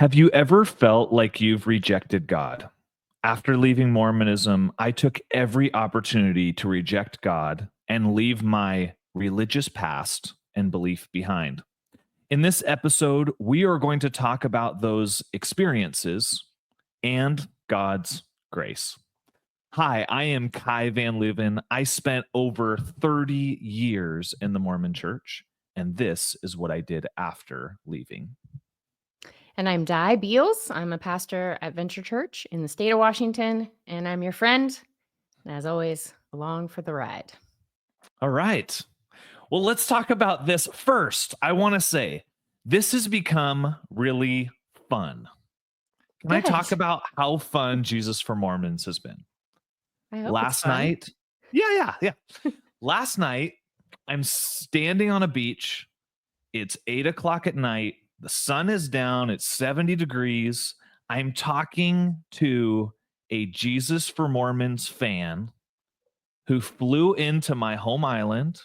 Have you ever felt like you've rejected God? After leaving Mormonism, I took every opportunity to reject God and leave my religious past and belief behind. In this episode, we are going to talk about those experiences and God's grace. Hi, I am Kai Van Leuven. I spent over 30 years in the Mormon church, and this is what I did after leaving. And I'm Di Beals. I'm a pastor at Venture Church in the state of Washington, and I'm your friend. And as always, along for the ride. All right. Well, let's talk about this first. I want to say this has become really fun. Can I Good. talk about how fun Jesus for Mormons has been? I hope it's Last fun. night, yeah. Last night, I'm standing on a beach. It's 8 o'clock at night. The sun is down. It's 70 degrees. I'm talking to a Jesus for Mormons fan who flew into my home island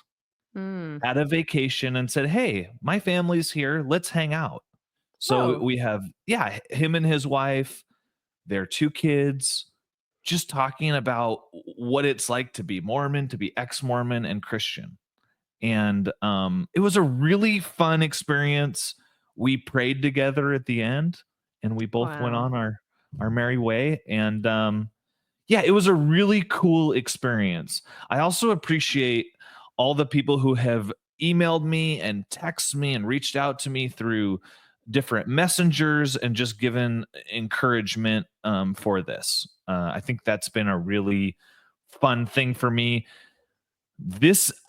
Mm. at a vacation and said, "Hey, my family's here. Let's hang out." So Oh, we have, him and his wife, their two kids, just talking about what it's like to be Mormon, to be ex-Mormon and Christian. And it was a really fun experience. We prayed together at the end, and we both went wow. on our merry way. And yeah, it was a really cool experience. I also appreciate all the people who have emailed me and texted me and reached out to me through different messengers and just given encouragement for this. I think that's been a really fun thing for me.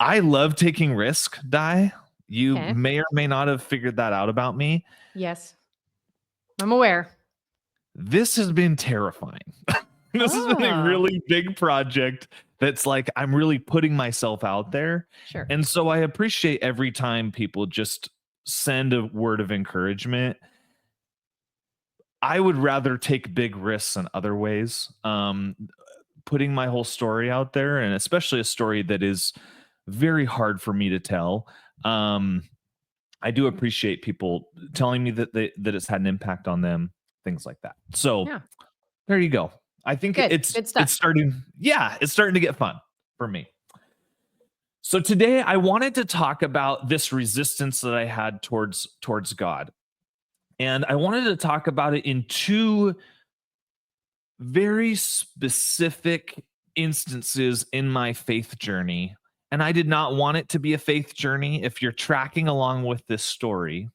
I love taking risk, Di. You Okay. may or may not have figured that out about me. Yes, I'm aware. This has been terrifying. This has been a Oh, really big project that's like I'm really putting myself out there. sure. And so I appreciate every time people just send a word of encouragement. I would rather take big risks in other ways. Putting my whole story out there, and especially a story that is very hard for me to tell. I do appreciate people telling me that it's had an impact on them, things like that. So Yeah, there you go. I think good. it's Good it's stuff. starting, it's starting to get fun for me. So today I wanted to talk about this resistance that I had towards God. And I wanted to talk about it in two very specific instances in my faith journey. And I did not want it to be a faith journey. If you're tracking along with this story,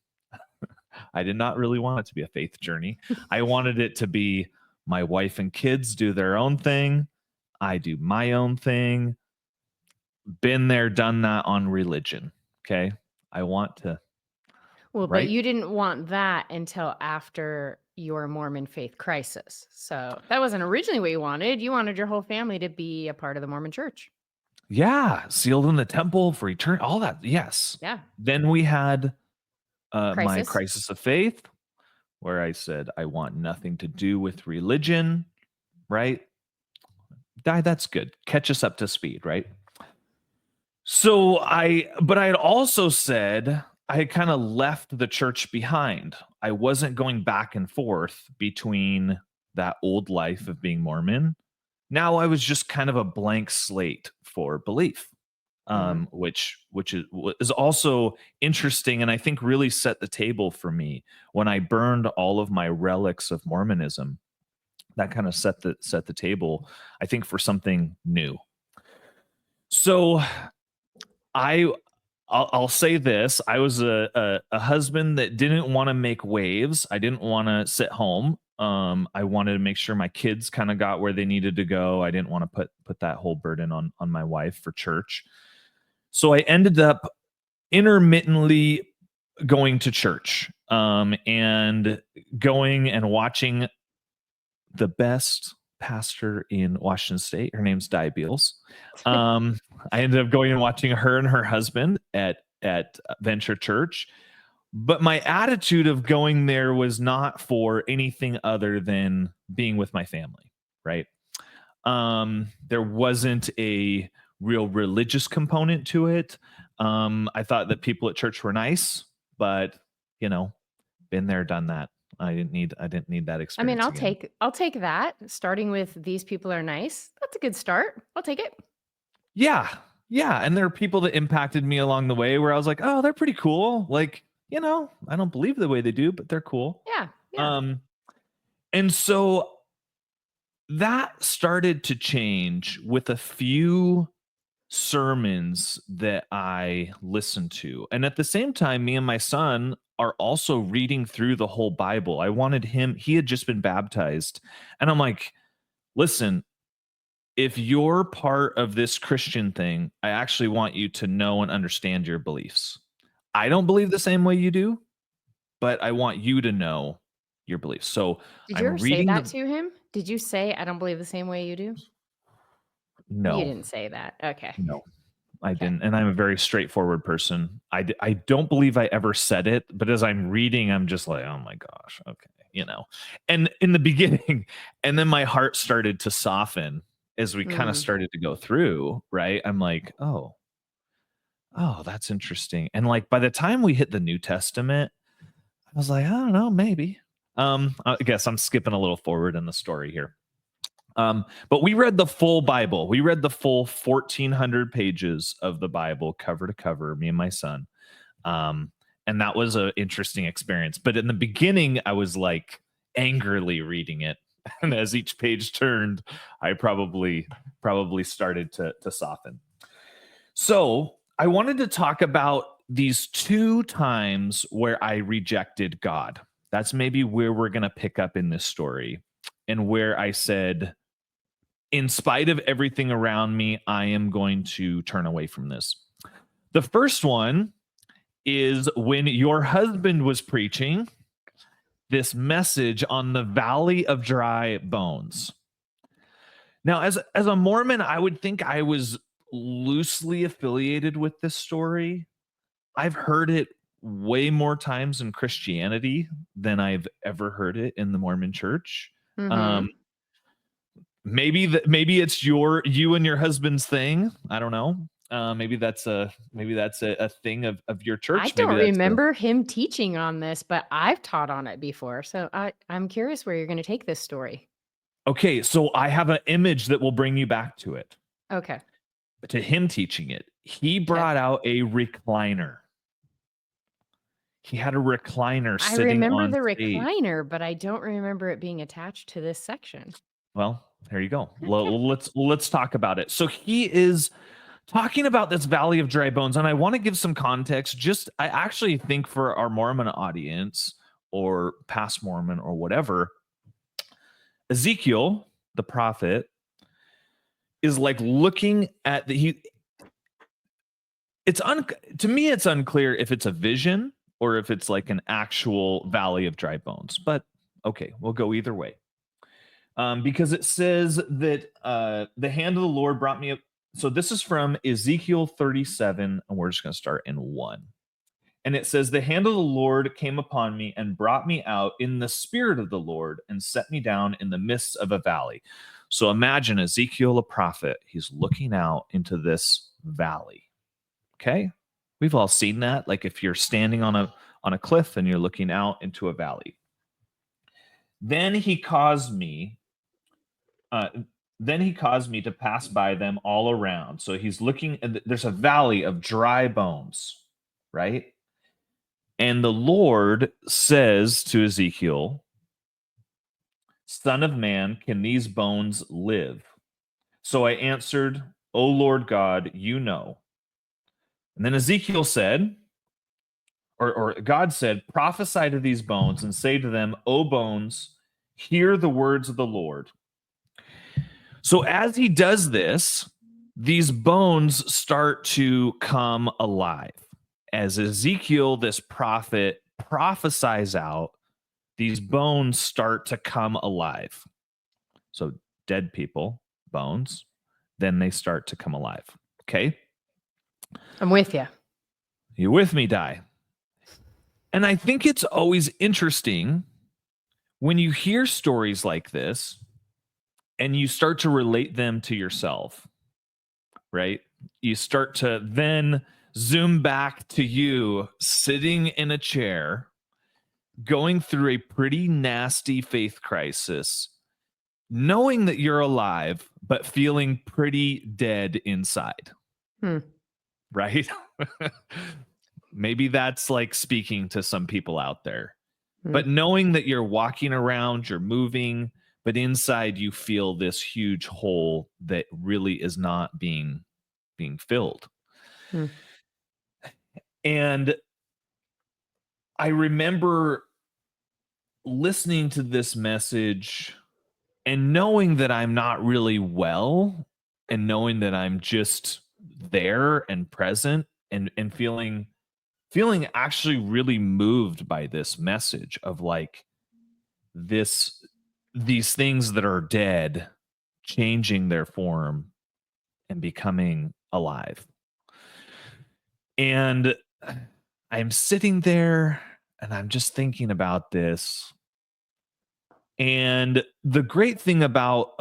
I did not really want it to be a faith journey. I wanted it to be my wife and kids do their own thing. I do my own thing. Been there, done that on religion. Okay. I want to, Well, but right? you didn't want that until after your Mormon faith crisis. So that wasn't originally what you wanted. You wanted your whole family to be a part of the Mormon church. Yeah. Sealed in the temple for eternity, all that. Yes. Yeah. Then we had my Crisis. crisis of faith, where I said, I want nothing to do with religion, right? That's good. Catch us up to speed, right? But I had also said I had kind of left the church behind. I wasn't going back and forth between that old life of being Mormon. Now I was just kind of a blank slate for belief, Hmm. which is also interesting, and I think really set the table for me when I burned all of my relics of Mormonism. That kind of set the table, I think, for something new. So I I'll say this. I was a husband that didn't want to make waves. I didn't want to sit home. I wanted to make sure my kids kind of got where they needed to go. I didn't want to put that whole burden on my wife for church. So I ended up intermittently going to church, and going and watching the best pastor in Washington State. Her name's Di Beals. Um, I ended up going and watching her and her husband at Venture Church. But my attitude of going there was not for anything other than being with my family, right? There wasn't a real religious component to it. I thought that people at church were nice, but you know, been there, done that. I didn't need that I mean, experience again. I'll take that, starting with "These people are nice." That's a good start. I'll take it. Yeah. Yeah, and there are people that impacted me along the way where I was like, "Oh, they're pretty cool." Like, I don't believe the way they do, but they're cool. Yeah, yeah. Um, and so that started to change with a few sermons that I listened to. And at the same time, me and my son are also reading through the whole Bible. He had just been baptized. And I'm like, listen, if you're part of this Christian thing, I actually want you to know and understand your beliefs. I don't believe the same way you do, but I want you to know your beliefs. So Did you ever I'm say reading that the to him? Did you say, "I don't believe the same way you do"? You no, didn't say that. Okay. no. I Okay. didn't, and I'm a very straightforward person. I don't believe I ever said it, but as I'm reading, I'm just like, "Oh my gosh, okay," And in the beginning, and then my heart started to soften as we kinda Mm. started to go through, right? I'm like, "Oh, that's interesting." And, like, by the time we hit the New Testament, I was like, "I don't know, maybe." I guess I'm skipping a little forward in the story here. But we read the full Bible. We read the full 1,400 pages of the Bible, cover to cover, me and my son. Um, and that was an interesting experience. But in the beginning, I was like angrily reading it. And as each page turned, I probably started to soften. So I wanted to talk about these two times where I rejected God. That's maybe where we're going to pick up in this story, and where I said, in spite of everything around me, I am going to turn away from this. The first one is when your husband was preaching this message on the valley of dry bones. Now, as a Mormon, I would think I was loosely affiliated with this story. I've heard it way more times in Christianity than I've ever heard it in the Mormon church. Um, Mhm. maybe it's you and your husband's thing. I don't know. Maybe that's a thing of your I church. Maybe don't that's a remember him teaching on this, but I've taught on it before, so I'm curious where you're gonna take this story. okay. So I have an image that will bring you back to it, Okay. to him teaching it. He Okay. brought out a recliner. He had a recliner I sitting remember on the stage. recliner, but I don't remember it being attached to this section. Well, there you go. Okay. Let's talk about it. So he is talking about this valley of dry bones, and I want to give some context. Just I actually think for our Mormon audience or past Mormon or whatever, Ezekiel, the prophet, is like looking at the he. To me, it's unclear if it's a vision or if it's like an actual valley of dry bones. But okay, we'll go either way. Because it says that the hand of the Lord brought me up. So this is from Ezekiel 37, and we're just going to start in 1. And it says, the hand of the Lord came upon me and brought me out in the spirit of the Lord and set me down in the midst of a valley. So imagine Ezekiel, a prophet, he's looking out into this valley. Okay. We've all seen that. Like if you're standing on a cliff and you're looking out into a valley. Then he caused me uh, then he caused me to pass by them all around. So he's looking, there's a valley of dry bones, right? And the Lord says to Ezekiel, Son of man, can these bones live? So I answered, O Lord God, you know. And then Ezekiel said, or God said, prophesy to these bones and say to them, O bones, hear the words of the Lord. So as he does this, these bones start to come alive. As Ezekiel, this prophet, prophesies out, these bones start to come alive. So dead people, bones, then they start to come alive. Okay? I'm with you. You with me, Di? And I think it's always interesting when you hear stories like this and you start to relate them to yourself, right? You start to then zoom back to you sitting in a chair going through a pretty nasty faith crisis, knowing that you're alive, but feeling pretty dead inside, Hmm. right? Maybe that's like speaking to some people out there. Hmm. But knowing that you're walking around, you're moving, but inside you feel this huge hole that really is not being filled. Hmm. And I remember listening to this message and knowing that I'm not really well, and knowing that I'm just there and present, and feeling actually really moved by this message of like this these things that are dead changing their form and becoming alive. And I'm sitting there and I'm just thinking about this. And the great thing about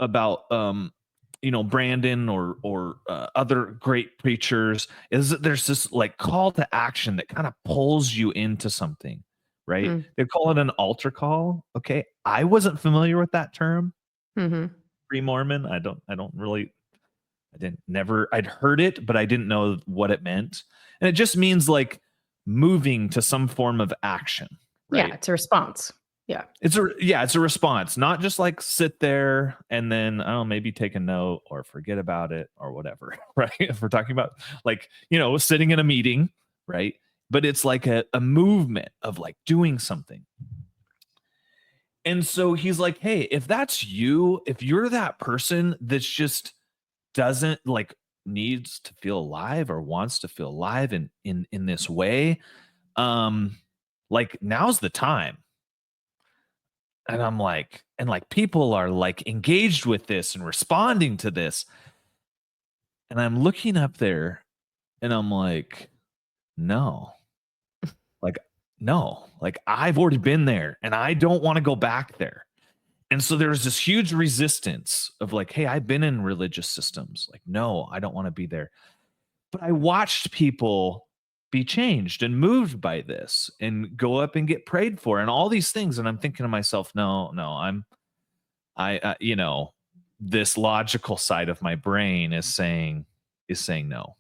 Brandon or other great preachers is that there's this like call to action that kind of pulls you into something, right? Hmm. They call it an altar call. Okay, I wasn't familiar with that term, Hmm. pre-Mormon. I don't really, I didn't never I'd heard it, but I didn't know what it meant. And it just means like moving to some form of action, Yeah, right? it's a response. Yeah. It's a response, not just like sit there and then maybe take a note or forget about it or whatever, right? If we're talking about like, sitting in a meeting, right? But it's like a movement of like doing something. And so he's like, hey, if that's you, if you're that person that's just doesn't like needs to feel alive or wants to feel alive in this way, like now's the time. And I'm like, and like people are like engaged with this and responding to this. And I'm looking up there and I'm like, no, like, no, like I've already been there and I don't want to go back there. And so there's this huge resistance of like, hey, I've been in religious systems. Like, no, I don't want to be there. But I watched people be changed and moved by this and go up and get prayed for and all these things. And I'm thinking to myself, no, this logical side of my brain is saying no.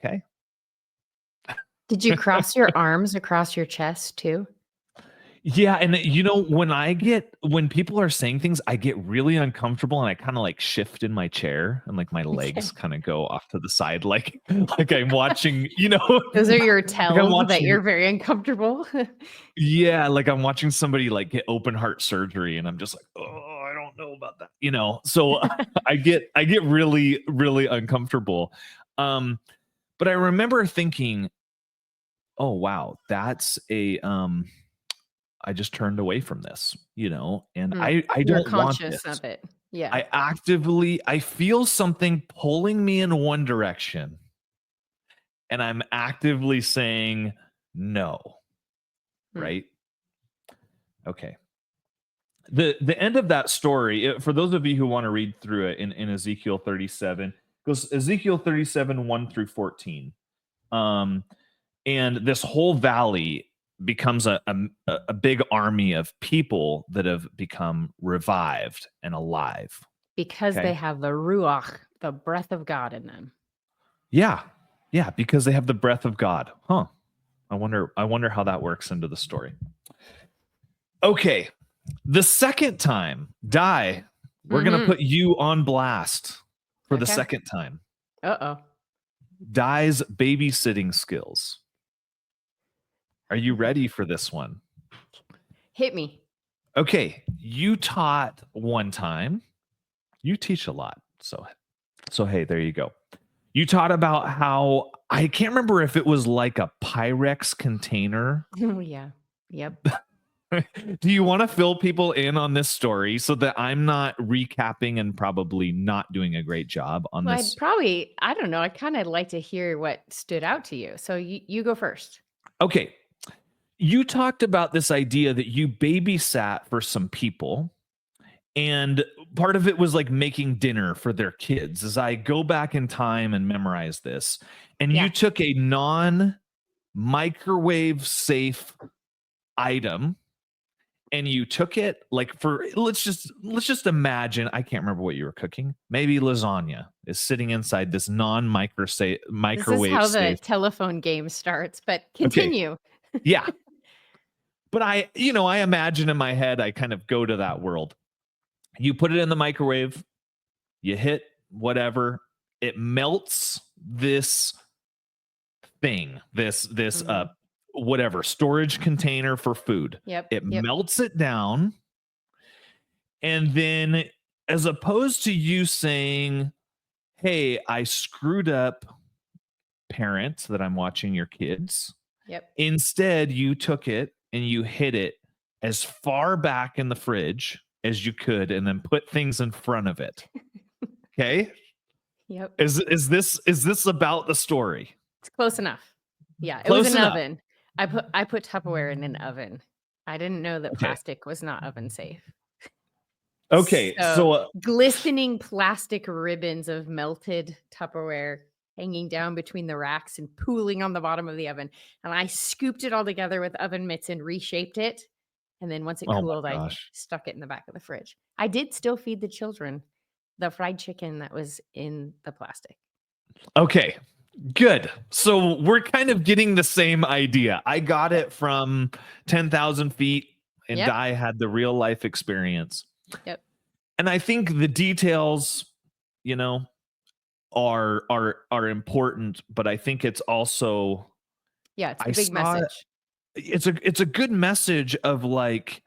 Okay. Did you cross your arms across your chest too? Yeah, and when people are saying things, I get really uncomfortable and I kind of like shift in my chair and like my legs Okay. kind of go off to the side like like I'm watching, Those are your like I'm tells that watching you're very uncomfortable. yeah, like I'm watching somebody like get open heart surgery and I'm just like, "Oh, I don't know about that." So I get really really uncomfortable. Um but I remember thinking, "Oh wow, that's I just turned away from this, and Hmm. I You're don't want conscious this. of it. Yeah. I feel something pulling me in one direction and I'm actively saying no, Hmm. right? Okay. The end of that story, for those of you who want to read through it in Ezekiel 37, goes Ezekiel 37, 1 through 14. Um, and this whole valley becomes a big army of people that have become revived and alive. Because they Okay. have the ruach, the breath of God in them. Yeah. Yeah. Because they have the breath of God. Huh. I wonder how that works into the story. Okay. The second time, we're going to Mhm. put you on blast for the Okay. second time. Uh-oh. Dai's babysitting skills. Are you Okay. ready for this one? Hit me. Okay. You taught one time. You teach a lot. So hey, there you go. You taught about how I can't remember if it was like a Pyrex container. Oh, yeah. Yep. Do you want to fill people in on this story so that I'm not recapping and probably not doing a great job on Well, this? I don't know, I'd kinda like to hear what stood out to you. So you go first. Okay. You talked about this idea that you babysat for some people, and part of it was like making dinner for their kids. As I go back in time and memorize this, and you Yeah. took a non microwave safe item and you took it like for let's just imagine, I can't remember what you were cooking. Maybe lasagna is sitting inside this This is microwave how the safe. telephone game starts, but Okay. continue. Yeah. But I imagine in my head, I kind of go to that world. You put it in the microwave, you hit whatever, it melts this thing, this Mhm. whatever storage container for food. Yep, It yep, melts it down, and then as opposed to you saying, "Hey, I screwed up, parents that I'm watching your kids," yep. instead you took it and you hid it as far back in the fridge as you could and then put things in front of it. Okay? Yep. Is this about the story? It's close enough. Yeah, it was Close an enough. oven. I put Tupperware in an oven. I didn't know that Okay. plastic was not oven safe. Okay. So, So glistening plastic ribbons of melted Tupperware hanging down between the racks and pooling on the bottom of the oven, and I scooped it all together with oven mitts and reshaped it, and then once it oh my cooled, I gosh. stuck it in the back of the fridge. I did still feed the children the fried chicken that was in the plastic. Okay. Good. So we're kind of getting the same idea. I got Yep. it from 10,000 feet, and Yep. Di had the real life experience. Yep. And I think the details, you know, are important, but I think it's also Yeah, it's I the big saw message. it's a good message of like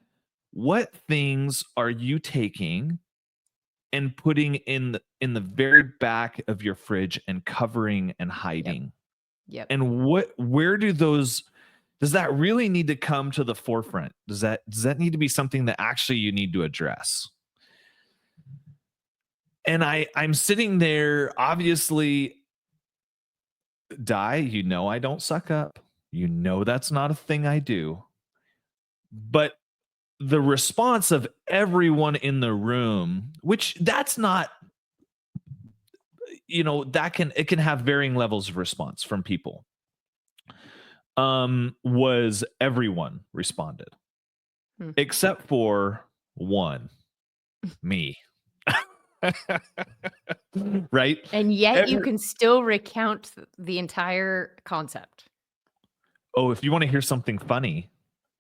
what things are you taking and putting in the very back of your fridge and covering and Yep. hiding. Yep. And where do those does that really need to come to the forefront? Does that need to be something that actually you need to address? And I'm sitting there, obviously, I don't suck up. That's not a thing I do. But the response of everyone in the room, which that's not, it can have varying levels of response from people. Was everyone responded Hmm. except for one, me. Right? And yet you Every can still recount the entire concept. Oh, if you wanna hear something funny,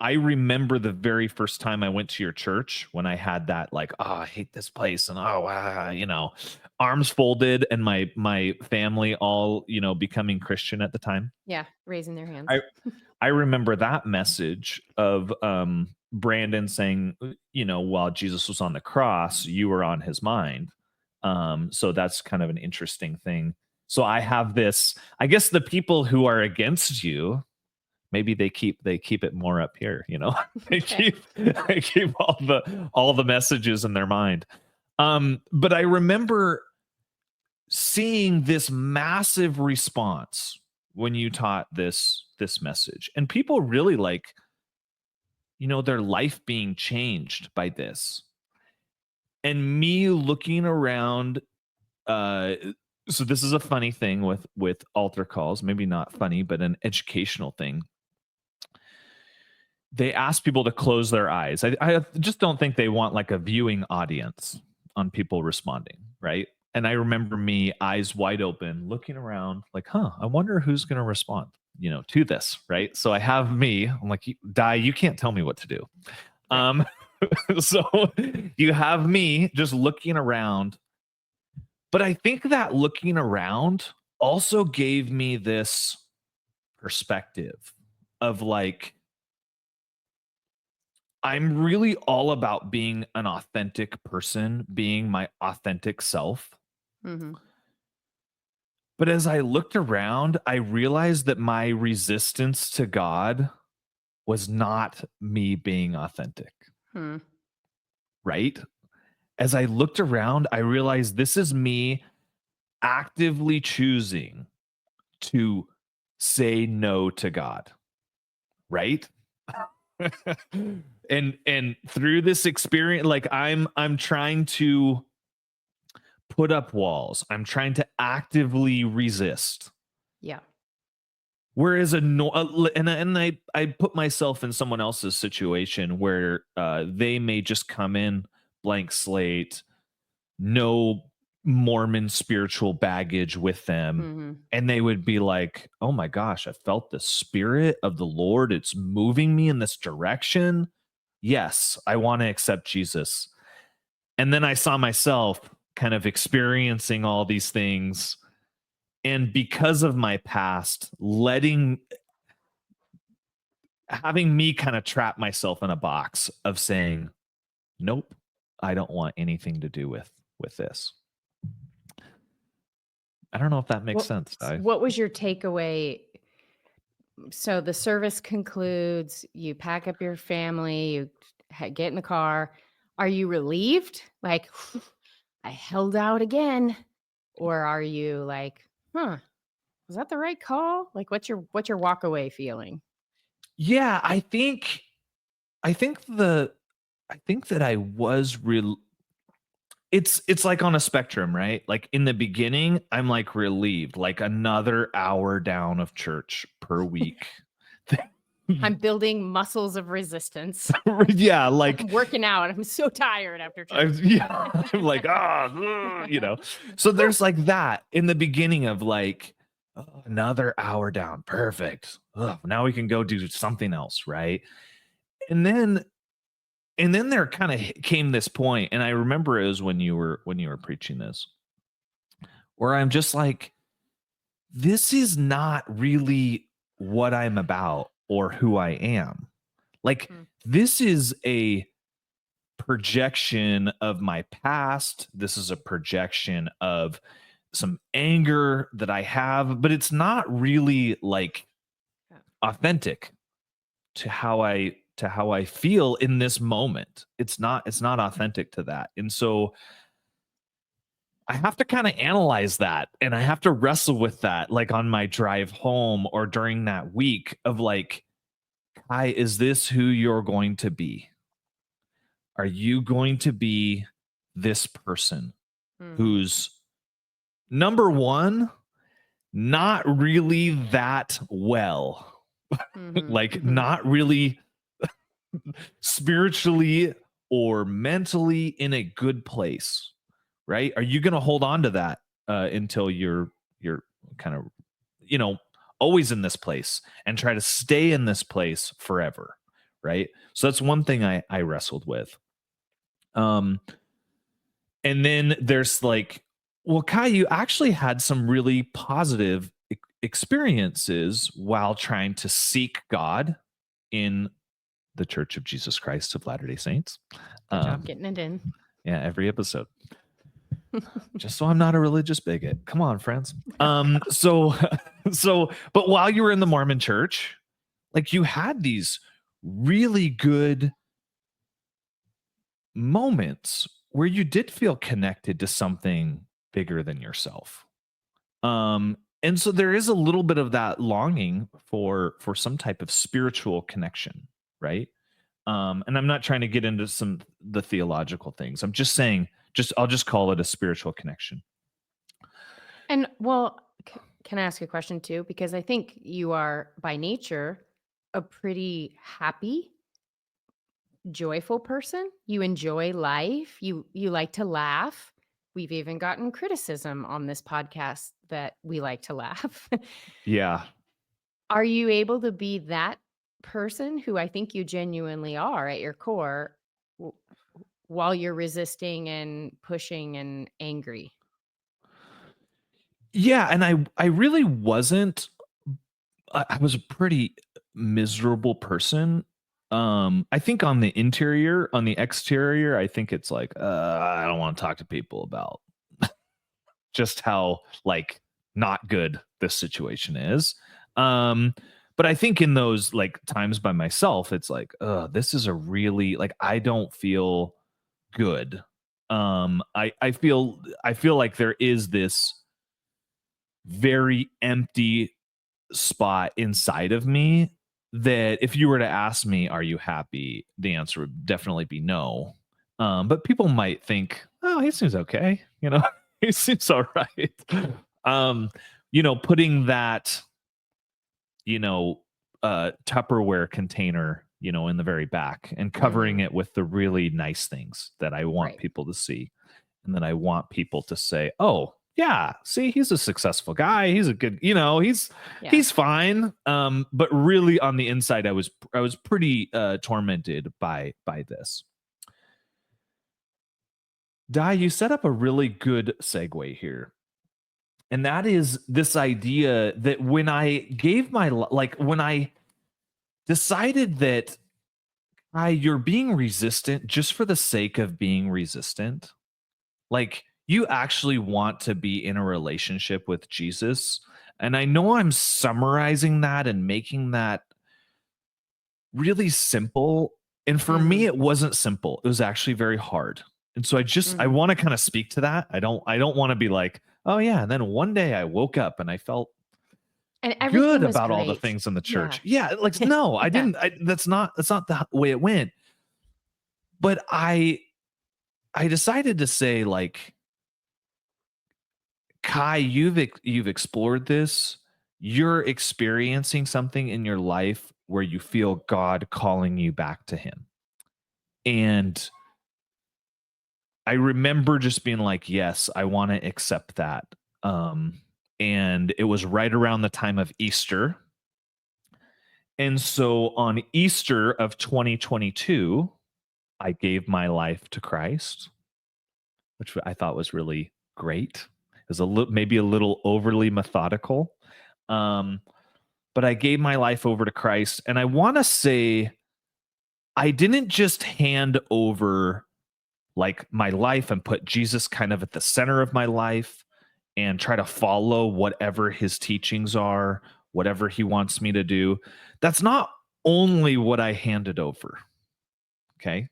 I remember the very first time I went to your church when I had that, like, "Oh, I hate this place," and, "Oh, arms folded," and my family all, becoming Christian at the time. Yeah, raising their hands. I I remember that message of, Brandon saying, while Jesus was on the cross, you were on his mind. So that's kind of an interesting thing. So I have this I guess the people who are against you, maybe they keep it more up here, They Okay. keep all the messages in their mind. But I remember seeing this massive response when you taught this message, and people really like, their life being changed by this. And me looking around, uh so this is a funny thing with altar calls, maybe not funny, but an educational thing. They ask people to close their eyes. I just don't think they want like a viewing audience on people responding, right? And I remember me eyes wide open, looking around, like, I wonder who's going to respond, to this, right? So I have me. I'm like, Di, you can't tell me what to do. Right. Um, so you have me just looking around, but I think that looking around also gave me this perspective of like, I'm really all about being an authentic person, being my authentic self. Mhm. But as I looked around, I realized that my resistance to God was not me being authentic, Hmm. right? As I looked around, I realized this is me actively choosing to say no to God, right? and through this experience, like I'm trying to put up walls. I'm trying to actively resist. Yeah. Whereas and I put myself in someone else's situation where they may just come in blank slate, no Mormon spiritual baggage with them, Mhm. and they would be like, "Oh my gosh, I felt the spirit of the Lord. It's moving me in this direction. Yes, I want to accept Jesus." And then I saw myself kind of experiencing all these things, and because of my past, letting having me kind of trap myself in a box of saying, "Nope, I don't want anything to do with this." I don't know if that makes What sense, Di. what was your takeaway? So the service concludes, you pack up your family, you get in the car. Are you relieved? Like, I held out again. Or are you like, huh, was that the right call? Like, what's your walk away feeling? Yeah, I think I think that I was real it's like on a spectrum, right? Like in the beginning, I'm like relieved, like another hour down of church per week. I'm building muscles of resistance. Yeah, like I'm working out. I'm so tired after church. yeah, I'm like, So there's like that in the beginning of like, "Oh, another hour down. Perfect. Ugh, now we can go do something else, right?" And then there kind of came this point, and I remember it was when you were preaching this, where I'm just like, this is not really what I'm about or who I am. Like, Mm, this is a projection of my past. This is a projection of some anger that I have, but it's not really like yeah. authentic to how I feel in this moment. It's not authentic to that. And so I have to kind of analyze that, and I have to wrestle with that like on my drive home or during that week of like, "Hi, is this who you're going to be? Are you going to be this person Mhm, who's number 1, not really that well, mhm, like mhm, not really spiritually or mentally in a good place, right? Are you going to hold on to that until you're kind of, you know, always in this place and try to stay in this place forever, right? So that's one thing I wrestled with. Um, and then there's like, well, Kai, you actually had some really positive experiences while trying to seek God in the Church of Jesus Christ of Latter-day Saints. Good job Um, getting it in. yeah, every episode. Just so I'm not a religious bigot. Come on, friends. So but while you were in the Mormon church, like you had these really good moments where you did feel connected to something bigger than yourself. And so there is a little bit of that longing for some type of spiritual connection, right? And I'm not trying to get into some the theological things. I'm just saying, I'll just call it a spiritual connection. And well, can I ask a question too? Because I think you are by nature a pretty happy, joyful person. You enjoy life. You like to laugh. We've even gotten criticism on this podcast that we like to laugh. Yeah. Are you able to be that person who I think you genuinely are at your core w- while you're resisting and pushing and angry? Yeah, and I really wasn't. I was a pretty miserable person. I think on the interior, on the exterior, I think it's like I don't want to talk to people about just how like not good this situation is. Um, but I think in those like times by myself, it's like, this is a really like I don't feel good. I feel like there is this very empty spot inside of me that if you were to ask me, "Are you happy?" the answer would definitely be no. But people might think, "Oh, he seems okay," you know, he seems all right. Um, putting that you know, Tupperware container, in the very back, and covering Mhm. it with the really nice things that I want Right. people to see. And then I want people to say, "Oh, yeah, see, he's a successful guy. He's a good, Yeah. he's fine." But really on the inside, I was pretty tormented by this. Di, you set up a really good segue here. And that is this idea that when I gave when I decided that you're being resistant just for the sake of being resistant, like you actually want to be in a relationship with Jesus. And I know I'm summarizing that and making that really simple. And for me, Mhm. it wasn't simple. It was actually very hard. And so I Mhm. want to kind of speak to that. I don't want to be like, oh yeah. And then one day I woke up and I felt And good everything was about all the great. things in the Yeah. church. Yeah, like no, I Yeah. didn't. That's not the way it went. But I decided to say like, Kai, you've explored this. You're experiencing something in your life where you feel God calling you back to Him, and I remember just being like, yes, I want to accept that. And it was right around the time of Easter. And so on Easter of 2022, I gave my life to Christ, which I thought was really great. It was maybe a little overly methodical. Um, but I gave my life over to Christ. And I want to say I didn't just hand over like my life and put Jesus kind of at the center of my life and try to follow whatever his teachings are, whatever he wants me to do. That's not only what I handed over. Okay.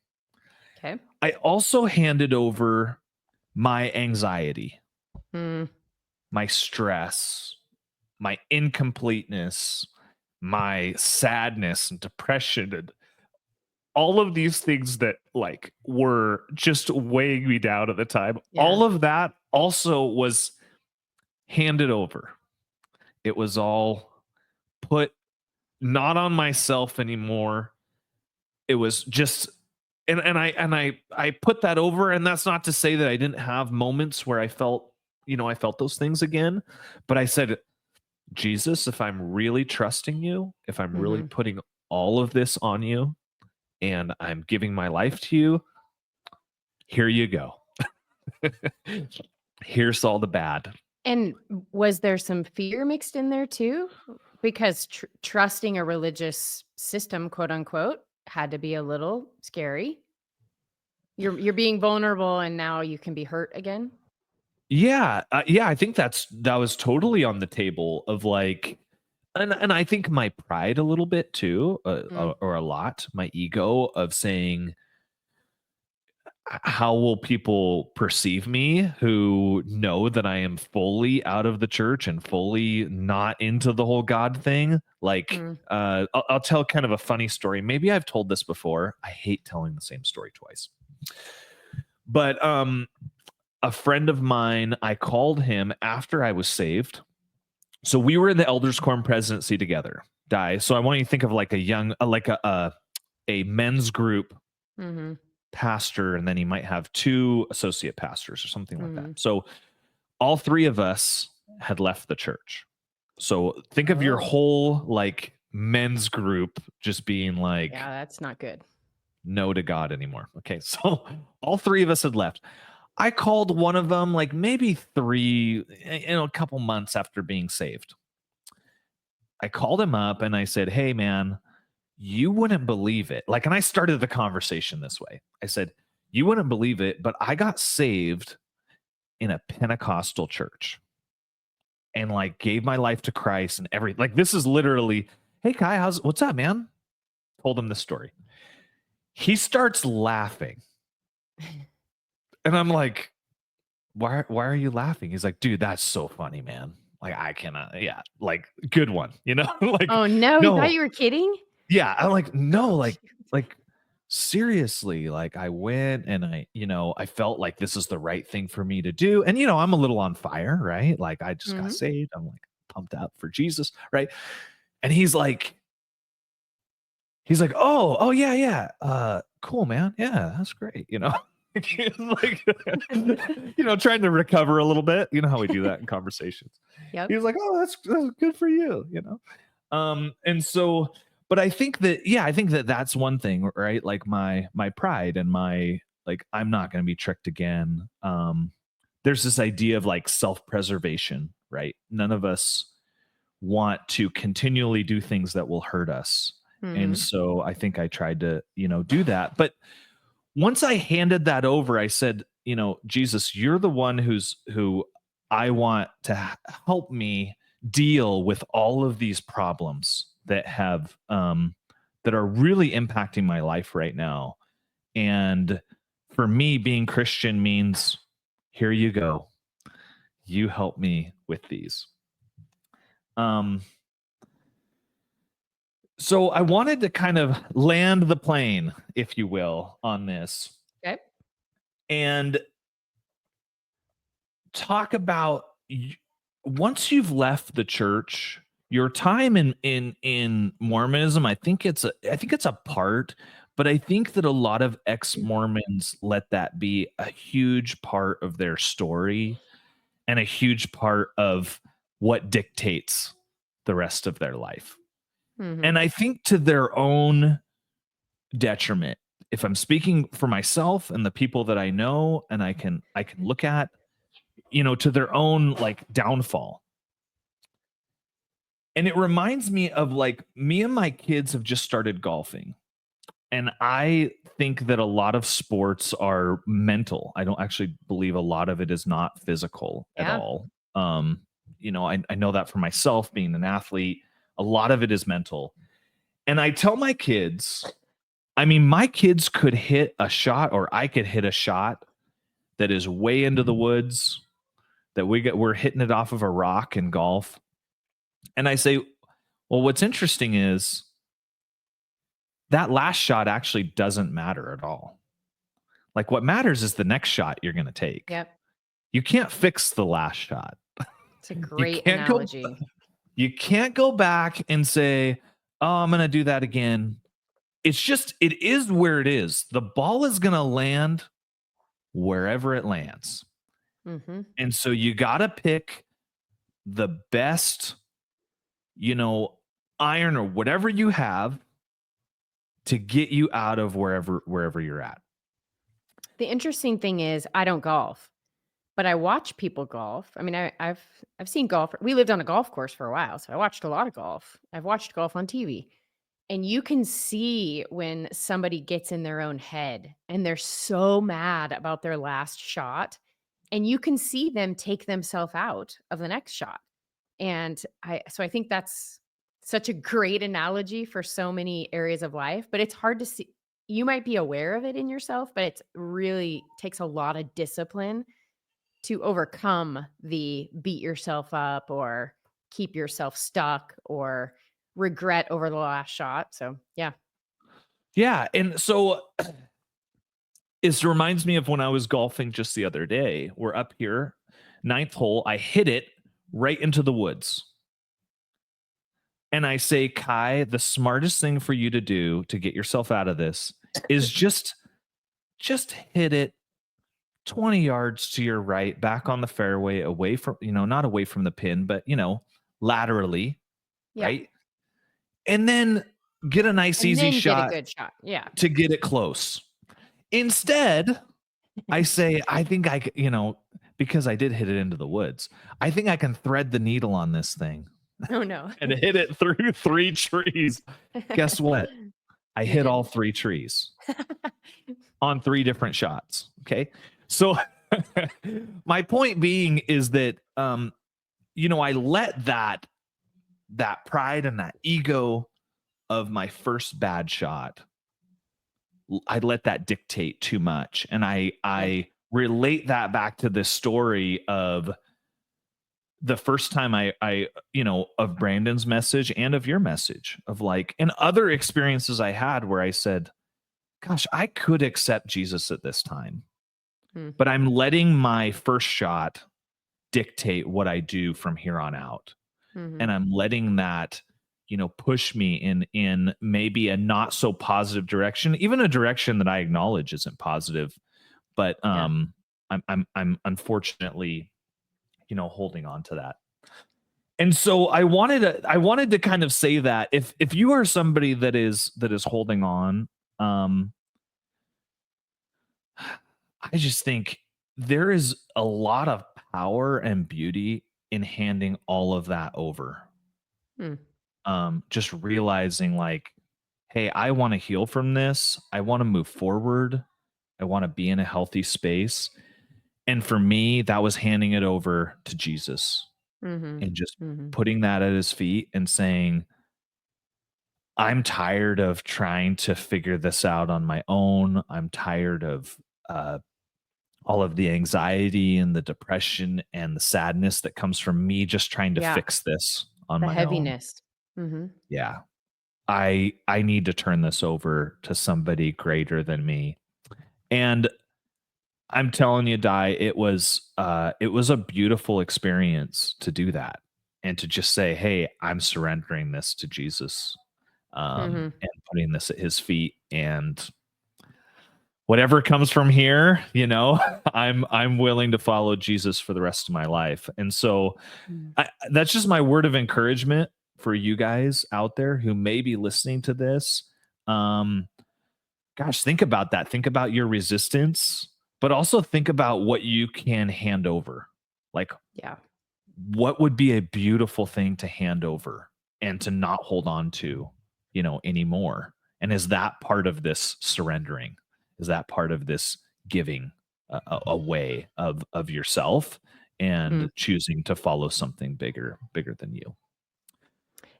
Okay. I also handed over my anxiety, Mm. my stress, my incompleteness, my sadness and depression, and all of these things that like were just weighing me down at the time. Yeah. All of that also was handed over. It was all put not on myself anymore. It was just and I put that over, and that's not to say that I didn't have moments where I felt those things again, but I said, Jesus, if I'm really trusting you, if I'm really Mhm. putting all of this on you and I'm giving my life to you, here you go. Here's all the bad. And was there some fear mixed in there too? Because trusting a religious system, quote unquote, had to be a little scary. You're being vulnerable and now you can be hurt again? Yeah, yeah, I think that was totally on the table of like, and I think my pride a little bit too, Mm. or a lot, my ego of saying, how will people perceive me who know that I am fully out of the church and fully not into the whole God thing? Like, Mm. I'll tell kind of a funny story. Maybe I've told this before. I hate telling the same story twice. But a friend of mine, I called him after I was saved. So we were in the elders quorum presidency together. So I want you to think of like a young, like a men's group Mhm. pastor, and then he might have two associate pastors or something like that. Mhm. So all three of us had left the church. So think of your Oh, whole like men's group just being like yeah, that's not good. no to God anymore. Okay. So all three of us had left. I called one of them like maybe a couple months after being saved. I called him up and I said, "Hey man, you wouldn't believe it." Like, and I started the conversation this way. I said, "You wouldn't believe it, but I got saved in a Pentecostal church and like gave my life to Christ and everything." Like, this is literally, "Hey Kai, what's up, man?" Told him this story. He starts laughing. And I'm like, why are you laughing? He's like, "Dude, that's so funny, man. Like, I cannot, yeah, like, good one, like, Oh, no, he thought no, you were kidding? yeah." I'm like, "No, Oh, like seriously, like I went and I felt like this is the right thing for me to do." And I'm a little on fire, right? Like I just got Mhm. saved. I'm like pumped up for Jesus, right? And he's like, oh yeah, yeah. Cool, man. Yeah, that's great. He's like, trying to recover a little bit. You know how we do that in conversations. Yep. He's like, oh, that's good for you. And so, but I think that that's one thing, right? Like my pride and my, like, I'm not going to be tricked again. There's this idea of like self-preservation, right? None of us want to continually do things that will hurt us. And Mhm. so I think I tried to, do that. But once I handed that over, I said, Jesus, you're the one who I want to help me deal with all of these problems that are really impacting my life right now. And for me, being Christian means, here you go. You help me with these. Um, so I wanted to kind of land the plane, if you will, on this Okay. and talk about once you've left the church, your time in Mormonism. I think it's a part, but I think that a lot of ex-Mormons let that be a huge part of their story and a huge part of what dictates the rest of their life. Mhm. And I think to their own detriment. If I'm speaking for myself and the people that I know and I can look at, to their own like downfall. And it reminds me of like me and my kids have just started golfing. And I think that a lot of sports are mental. I don't actually believe a lot of it is not physical at Yeah. all. I know that for myself being an athlete, a lot of it is mental. And I tell my kids, I mean, my kids could hit a shot or I could hit a shot that is way into the woods that we're hitting it off of a rock in golf. And I say, well, what's interesting is that last shot actually doesn't matter at all. Like what matters is the next shot you're going to take. Yep. You can't fix the last shot. It's a You great can't go analogy. you can't go back and say, "Oh, I'm going to do that again." It is where it is. The ball is going to land wherever it lands. Mhm. And so you got to pick the best, you know, iron or whatever you have to get you out of wherever you're at. The interesting thing is I don't golf, but I watch people golf. I mean, I've seen golf. We lived on a golf course for a while, so I watched a lot of golf. I've watched golf on TV. And you can see when somebody gets in their own head and they're so mad about their last shot, and you can see them take themselves out of the next shot. And I think that's such a great analogy for so many areas of life, but it's hard to see. You might be aware of it in yourself, but it really takes a lot of discipline to overcome the beat yourself up or keep yourself stuck or regret over the last shot. So, yeah. Yeah, and so it reminds me of when I was golfing just the other day. We're up here, ninth hole. I hit it right into the woods. And I say, Kai, the smartest thing for you to do to get yourself out of this is just hit it 20 yards to your right, back on the fairway, away from, not away from the pin, but laterally, Yeah. right? And then get a nice And easy then get a shot good shot. Yeah. to get it close. Instead, I say, I think because I did hit it into the woods, I think I can thread the needle on this thing Oh, no. and hit it through 3 trees. Guess what? I You hit all didn't. 3 trees on 3 different shots. Okay. So my point being is that, I let that pride and that ego of my first bad shot, I let that dictate too much. And I Yep. I relate that back to this story of the first time of Brandon's message and of your message of like, and other experiences I had where I said, gosh, I could accept Jesus at this time, but Mhm. I'm letting my first shot dictate what I do from here on out. Mhm. And I'm letting that, push me in maybe a not so positive direction, even a direction that I acknowledge isn't positive. But Yeah. I'm unfortunately, holding on to that. And so I wanted to kind of say that if you are somebody that is holding on, um, I just think there is a lot of power and beauty in handing all of that over. Hmm. Just realizing like, hey, I want to heal from this. I want to move forward. I want to be in a healthy space. And for me, that was handing it over to Jesus Mhm. and just Mhm. putting that at his feet and saying, I'm tired of trying to figure this out on my own. I'm tired of uh, all of the anxiety and the depression and the sadness that comes from me just trying to Yeah. fix this on The my own. heaviness. Mhm. Yeah. I need to turn this over to somebody greater than me. And I'm telling you, Di, it was a beautiful experience to do that and to just say, "Hey, I'm surrendering this to Jesus, Mhm. and putting this at his feet, and whatever comes from here, I'm willing to follow Jesus for the rest of my life." And so Mm. that's just my word of encouragement for you guys out there who may be listening to this. Um, Gosh, think about that. Think about your resistance, but also think about what you can hand over. Like, Yeah. what would be a beautiful thing to hand over and to not hold on to, anymore? And is that part of this surrendering? Is that part of this giving away of yourself Mm. and choosing to follow something bigger than you?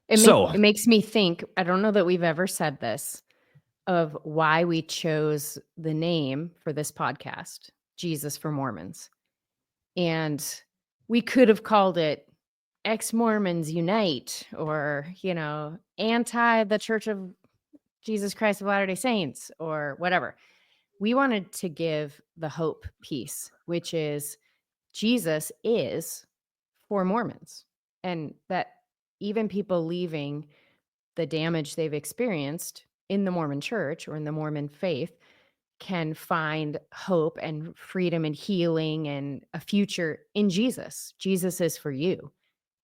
It So, makes me think, I don't know that we've ever said this, of why we chose the name for this podcast, Jesus for Mormons. And we could have called it Ex-Mormons Unite, or, anti the Church of Jesus Christ of Latter-day Saints, or whatever. We wanted to give the hope piece, which is Jesus is for Mormons, and that even people leaving the damage they've experienced in the Mormon church or in the Mormon faith can find hope and freedom and healing and a future in Jesus. Jesus is for you.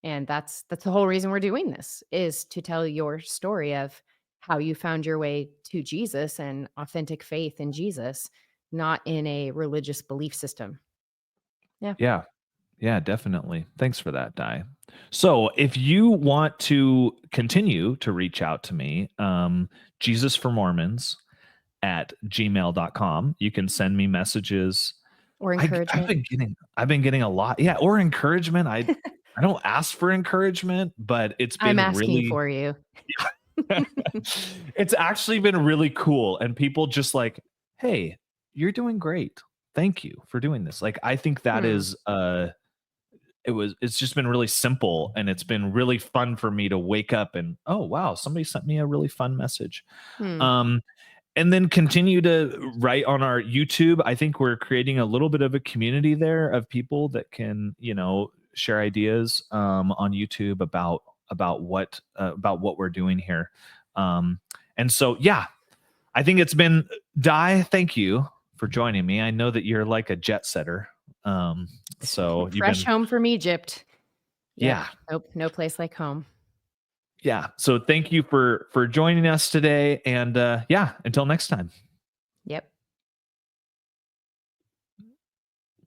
And that's the whole reason we're doing this, is to tell your story of how you found your way to Jesus and authentic faith in Jesus, not in a religious belief system. Yeah. yeah. Yeah, definitely. Thanks for that, Di. So, if you want to continue to reach out to me, Jesus for Mormons at gmail.com. You can send me messages. Or I've encouragement. been getting a lot. Yeah, or encouragement. I don't ask for encouragement, but it's I'm been asking really for you. it's actually been really cool. And people just like, hey, you're doing great. Thank you for doing this. Like, I think that Hmm. is it's just been really simple, and it's been really fun for me to wake up and, oh wow, somebody sent me a really fun message. Hmm. um and then continue to write on our YouTube. I think we're creating a little bit of a community there of people that can, share ideas on YouTube about what we're doing here. And so, yeah, I think it's been, Di, thank you for joining me. I know that you're like a jet setter. So you've Fresh been, home from Egypt. Yep. yeah, Nope. No place like home. yeah. So thank you for joining us today. And yeah, until next time. Yep.